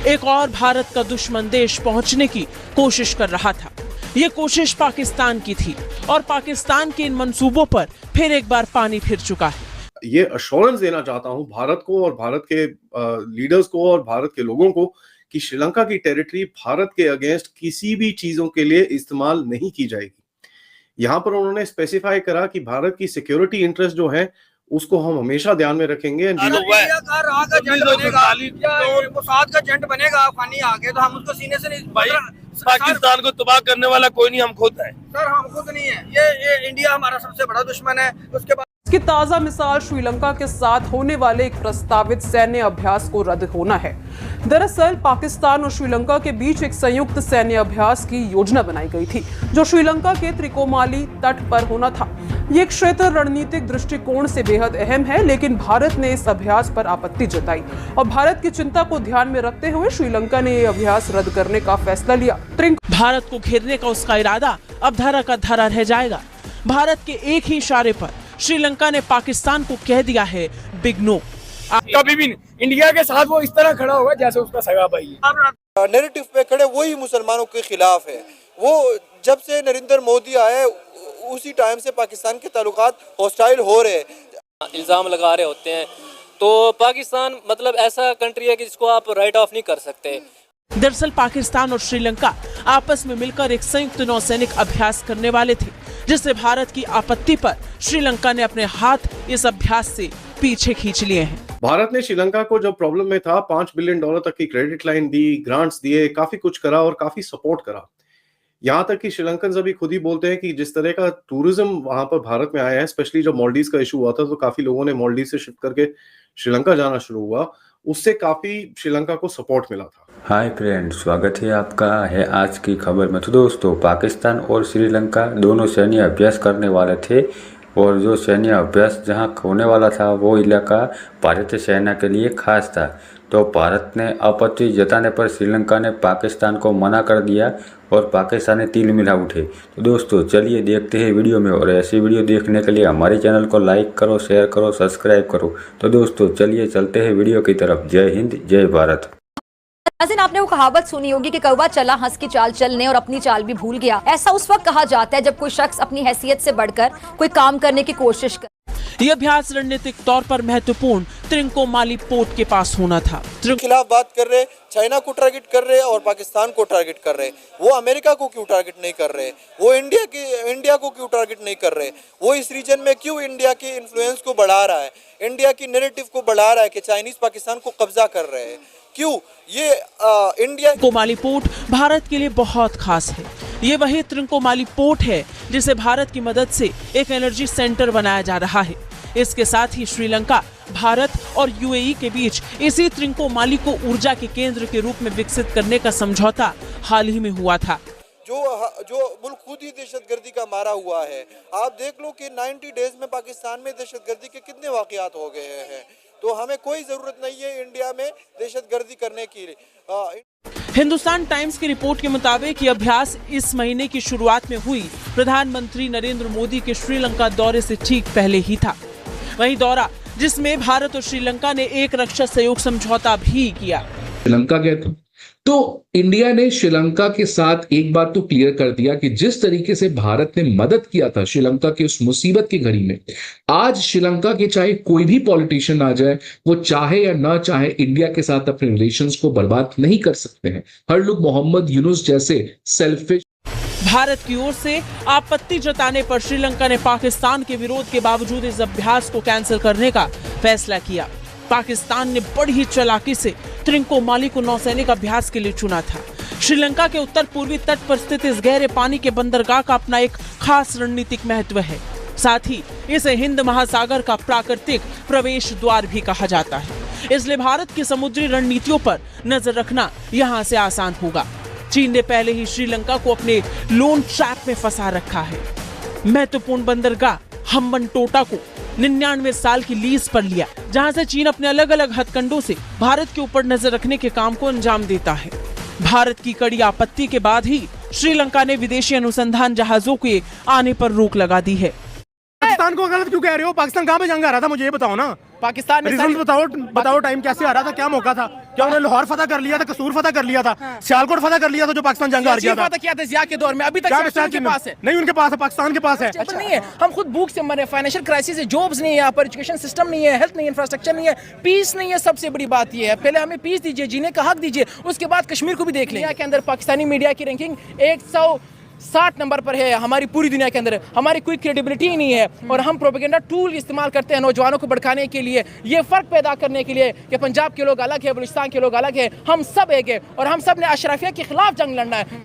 एक और भारत का दुश्मन देश पहुंचने की कोशिश कर रहा था। ये कोशिश पाकिस्तान की थी और पाकिस्तान के इन मंसूबों पर फिर एक बार पानी फिर चुका है। ये अश्योरेंस देना चाहता हूं भारत को और भारत के लीडर्स को और भारत के लोगों को कि श्रीलंका की टेरिटरी भारत के अगेंस्ट किसी भी चीजों के लिए इस्तेमाल नहीं की जाएगी। यहाँ पर उन्होंने स्पेसिफाई करा कि भारत की सिक्योरिटी इंटरेस्ट जो है उसको हम हमेशा ध्यान में रखेंगे। पाकिस्तान को तबाह करने वाला कोई नहीं, हम खुद है सर, हम खुद नहीं है। ये इंडिया हमारा सबसे बड़ा दुश्मन है। उसके बाद इसकी ताज़ा मिसाल श्रीलंका के साथ होने वाले एक प्रस्तावित सैन्य अभ्यास को रद्द होना है। दरअसल पाकिस्तान और श्रीलंका के बीच एक संयुक्त सैन्य अभ्यास की योजना बनाई गई थी जो श्रीलंका के त्रिकोमाली तट पर होना था। ये क्षेत्र रणनीतिक दृष्टिकोण से बेहद अहम है, लेकिन भारत ने इस अभ्यास पर आपत्ति जताई और भारत की चिंता को ध्यान में रखते हुए श्रीलंका ने ये अभ्यास रद्द करने का फैसला लिया। भारत को घेरने का उसका इरादा अब धरा का धरा रह जाएगा। भारत के एक ही इशारे पर श्रीलंका ने पाकिस्तान को कह दिया है बिग नो। कभी भी नहीं इंडिया के साथ वो इस तरह खड़ा होगा जैसे उसका सगा भाई है। नैरेटिव पे खड़े वही मुसलमानों के खिलाफ है। वो जब से नरेंद्र मोदी आए उसी टाइम से पाकिस्तान के ताल्लुकात हॉस्टाइल हो रहे हैं, इल्जाम लगा रहे होते हैं। तो पाकिस्तान मतलब ऐसा कंट्री है कि जिसको आप राइट ऑफ नहीं कर सकते। दरअसल पाकिस्तान और श्रीलंका आपस में मिलकर एक संयुक्त नौसैनिक अभ्यास करने वाले थे, जिससे भारत की आपत्ति पर श्रीलंका ने अपने हाथ इस अभ्यास से पीछे खींच लिए हैं। भारत ने श्रीलंका को जब प्रॉब्लम में था $5 बिलियन तक की क्रेडिट लाइन दी, ग्रांट्स दिए, काफी कुछ करा और काफी सपोर्ट करा। यहाँ तक कि श्रीलंकन अभी खुद ही बोलते हैं कि जिस तरह का टूरिज्म वहां पर भारत में आया है, स्पेशली जब मालदीव का इशू हुआ था तो काफी लोगों ने मालदीव से शिफ्ट करके श्रीलंका जाना शुरू हुआ, उससे काफी श्रीलंका को सपोर्ट मिला था। हाय फ्रेंड्स, स्वागत है आपका है आज की खबर में। तो दोस्तों, पाकिस्तान और श्रीलंका दोनों सैन्य अभ्यास करने वाले थे और जो सैन्य अभ्यास जहां होने वाला था वो इलाका भारतीय सेना के लिए खास था। तो भारत ने आपत्ति जताने पर श्रीलंका ने पाकिस्तान को मना कर दिया और पाकिस्तानी तिल मिला उठे। तो दोस्तों चलिए देखते हैं वीडियो में, और ऐसी वीडियो देखने के लिए हमारे चैनल को लाइक करो, शेयर करो, सब्सक्राइब करो। तो दोस्तों चलिए चलते हैं वीडियो की तरफ। जय हिंद, जय भारत। आपने वो कहावत सुनी होगी कि कौवा चला हंस की चाल चलने और अपनी चाल भी भूल गया। ऐसा उस वक्त कहा जाता है जब कोई शख्स अपनी हैसियत से बढ़कर कोई काम करने की कोशिश करे। ये अभ्यास रणनीतिक तौर पर महत्वपूर्ण त्रिकोमाली पोर्ट के पास होना था। खिलाफ बात कर रहे, चाइना को टारगेट कर रहे और पाकिस्तान को टारगेट कर रहे। वो अमेरिका को क्यों टारगेट नहीं कर रहे? वो इंडिया को क्यों टारगेट नहीं कर रहे? वो इस रीजन में क्यों इंडिया की इन्फ्लुएंस को बढ़ा रहा है, इंडिया की नैरेटिव को बढ़ा रहा है कि चाइनीज पाकिस्तान को कब्जा कर रहे हैं? क्यों? ये इंडिया त्रिकोमाली पोर्ट भारत के लिए बहुत खास है। ये वही त्रिकोमाली पोर्ट है जिसे भारत की मदद से एक एनर्जी सेंटर बनाया जा रहा है। इसके साथ ही श्रीलंका, भारत और यूएई के बीच इसी त्रिकोमाली को ऊर्जा के केंद्र के रूप में विकसित करने का समझौता हाल ही में हुआ था। जो मुल्क खुद ही दहशतगर्दी का मारा हुआ है। आप देख लो कि 90 डेज में पाकिस्तान में दहशतगर्दी के कितने वाकयात हो गए हैं। तो हमें कोई जरूरत नहीं है इंडिया में दहशतगर्दी करने की। हिंदुस्तान टाइम्स की रिपोर्ट के मुताबिक ये अभ्यास इस महीने की शुरुआत में हुई प्रधानमंत्री नरेंद्र मोदी के श्रीलंका दौरे से ठीक पहले ही था। वही दौरा जिसमें भारत और श्रीलंका ने एक रक्षा सहयोग समझौता भी किया। श्रीलंका गए थे तो इंडिया ने श्रीलंका के साथ एक बात तो क्लियर कर दिया कि जिस तरीके से भारत ने मदद किया था श्रीलंका की उस मुसीबत की घड़ी में, आज श्रीलंका के चाहे कोई भी पॉलिटिशियन आ जाए, वो चाहे या ना चाहे इंडिया के साथ अपने रिलेशंस को बर्बाद नहीं कर सकते हैं। हर लोग मोहम्मद यूनुस जैसे सेल्फिश। भारत की ओर से आपत्ति जताने पर श्रीलंका ने पाकिस्तान के विरोध के बावजूद इस अभ्यास को कैंसिल करने का फैसला किया। पाकिस्तान ने बड़ी चालाकी से त्रिकोमाली को नौसैनिक अभ्यास के लिए चुना था। श्रीलंका के उत्तर पूर्वी तट पर स्थित इस गहरे पानी के बंदरगाह का अपना एक खास रणनीतिक महत्व है। साथ ही इसे हिंद महासागर का प्राकृतिक प्रवेश द्वार भी कहा जाता है, इसलिए भारत की समुद्री रणनीतियों पर नजर रखना यहाँ से आसान होगा। चीन ने पहले ही श्रीलंका को अपने लोन ट्रैप में फंसा रखा है। महत्वपूर्ण बंदरगाह हम्बनटोटा को 99 साल की लीज पर लिया, जहां से चीन अपने अलग अलग हथकंडों से भारत के ऊपर नजर रखने के काम को अंजाम देता है। भारत की कड़ी आपत्ति के बाद ही श्रीलंका ने विदेशी अनुसंधान जहाजों के आने पर रोक लगा दी है। पाकिस्तान को गलत क्यों कह रहे हो? पाकिस्तान कहाँ पे जंग आ रहा था, मुझे ये बताओ ना। पाकिस्तान ने बताओ टाइम कैसे आ रहा था, क्या मौका था? क्या उन्होंने लाहौर फतह कर लिया था, कसूर फतह कर लिया था, सियालकोट फतह कर लिया था जो पाकिस्तान जंग हार गया था? क्या था जिया के दौर में, अभी तक उनके पास है नहीं, उनके पास है, पाकिस्तान के पास है। अच्छा नहीं है, हम खुद भूख से मर रहे हैं, फाइनेंशियल क्राइसिस है, जॉब्स नहीं है यहाँ पर, एजुकेशन सिस्टम नहीं है, हेल्थ नहीं है, इंफ्रास्ट्रक्चर नहीं है, पीस नहीं है। सबसे बड़ी बात ये है, पहले हमें पीस दीजिए, जीने का हक दीजिए, उसके बाद कश्मीर को भी देख लें। के अंदर पाकिस्तानी मीडिया की रैंकिंग 160 नंबर पर है हमारी पूरी दुनिया के अंदर। हमारी कोई क्रेडिबिलिटी ही नहीं है और हम प्रोपेगेंडा टूल इस्तेमाल करते हैं नौजवानों को भड़काने के लिए, ये फ़र्क पैदा करने के लिए कि पंजाब के लोग अलग है, बलूचिस्तान के लोग अलग है, हम सब एक है और हम सब ने अशराफिया के खिलाफ जंग लड़ना है।